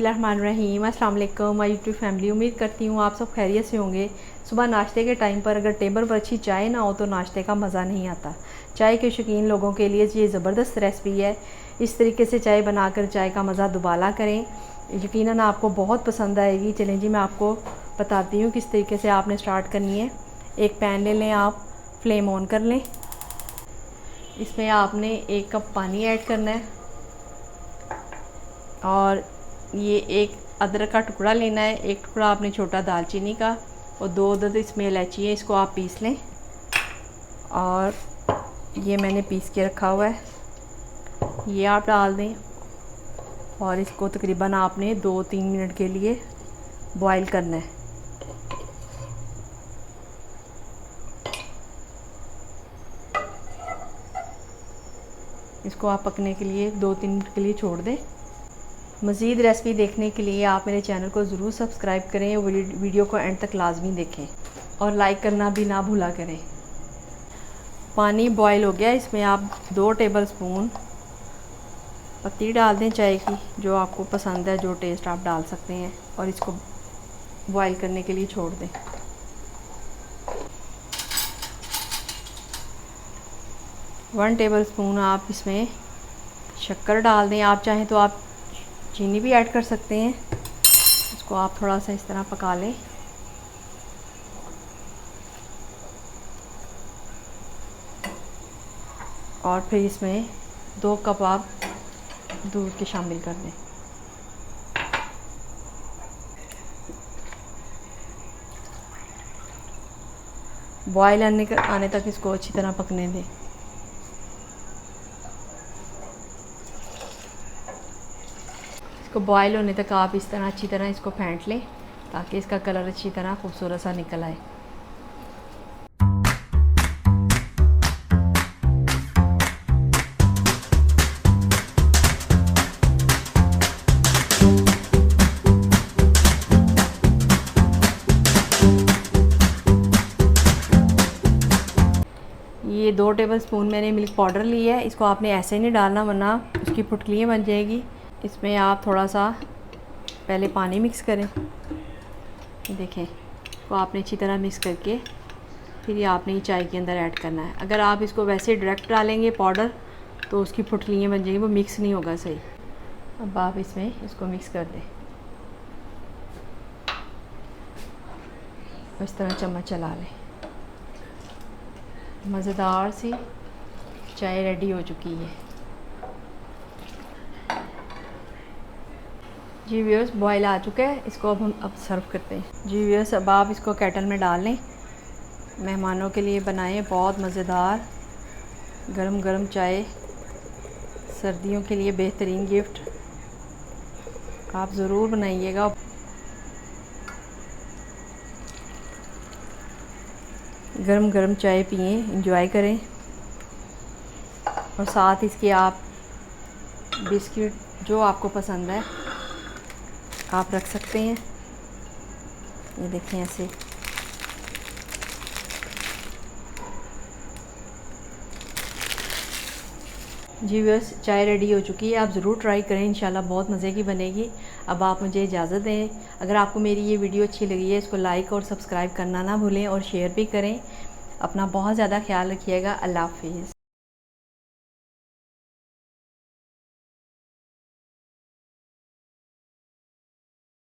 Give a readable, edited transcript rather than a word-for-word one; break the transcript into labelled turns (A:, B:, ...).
A: बिस्मिल्लाहिर्रहमानिर्रहीम। अस्सलाम वालेकुम माय यूट्यूब फैमिली। उम्मीद करती हूँ आप सब खैरियत से होंगे। सुबह नाश्ते के टाइम पर अगर टेबल पर अच्छी चाय ना हो तो नाश्ते का मज़ा नहीं आता। चाय के शौकीन लोगों के लिए ये ज़बरदस्त रेसिपी है। इस तरीके से चाय बनाकर चाय का मज़ा दुबाला करें, यकीनन आपको बहुत पसंद आएगी। चलें जी, मैं आपको बताती हूँ किस तरीके से आपने स्टार्ट करनी है। एक पैन ले लें, आप फ्लेम ऑन कर लें। इसमें आपने 1 कप पानी ऐड करना है और ये एक अदरक का टुकड़ा लेना है, एक टुकड़ा आपने छोटा दालचीनी का और 2 अदद इसमें इलायची है, इसको आप पीस लें। और ये मैंने पीस के रखा हुआ है, ये आप डाल दें और इसको तकरीबन आपने 2-3 मिनट के लिए बॉईल करना है। इसको आप पकने के लिए 2-3 मिनट के लिए छोड़ दें। मज़ीद रेसिपी देखने के लिए आप मेरे चैनल को ज़रूर सब्सक्राइब करें और वीडियो को एंड तक लाजमी देखें और लाइक करना भी ना भूला करें। पानी बॉईल हो गया, इसमें आप 2 टेबलस्पून पत्ती डाल दें चाय की, जो आपको पसंद है, जो टेस्ट आप डाल सकते हैं, और इसको बॉईल करने के लिए छोड़ दें। वन टेबलस्पून आप इसमें शक्कर डाल दें। आप चाहें तो आप चीनी भी ऐड कर सकते हैं। इसको आप थोड़ा सा इस तरह पका लें। और फिर इसमें 2 कप आप दूध के शामिल कर दें। बॉयल आने तक इसको अच्छी तरह पकने दें। इसको बॉयल होने तक आप इस तरह अच्छी तरह इसको फेंट लें ताकि इसका कलर अच्छी तरह खूबसूरत सा निकल आए। ये 2 टेबलस्पून मैंने मिल्क पाउडर लिया है, इसको आपने ऐसे नहीं डालना वरना उसकी पुटलियाँ बन जाएगी। इसमें आप थोड़ा सा पहले पानी मिक्स करें, देखें, तो आपने अच्छी तरह मिक्स करके फिर ये आपने चाय के अंदर ऐड करना है। अगर आप इसको वैसे डायरेक्ट डालेंगे पाउडर तो उसकी पुटलियाँ बन जाएंगी, वो मिक्स नहीं होगा सही। अब आप इसमें इसको मिक्स कर दें, इस तरह चम्मच चला लें। मज़ेदार सी चाय रेडी हो चुकी है जी व्यूअर्स। बॉयल आ चुका है, इसको अब हम सर्व करते हैं जी व्यूअर्स। अब आप इसको केटल में डाल लें, मेहमानों के लिए बनाएं बहुत मज़ेदार गरम गरम चाय। सर्दियों के लिए बेहतरीन गिफ्ट, आप ज़रूर बनाइएगा। गरम गरम चाय पिएं, एंजॉय करें, और साथ इसके आप बिस्किट जो आपको पसंद है आप रख सकते हैं। ये देखें ऐसे। जी व्यूअर्स, चाय रेडी हो चुकी है, आप ज़रूर ट्राई करें, इंशाल्लाह बहुत मज़े की बनेगी। अब आप मुझे इजाज़त दें। अगर आपको मेरी ये वीडियो अच्छी लगी है, इसको लाइक और सब्सक्राइब करना ना भूलें और शेयर भी करें। अपना बहुत ज़्यादा ख्याल रखिएगा। अल्लाह हाफ़िज़।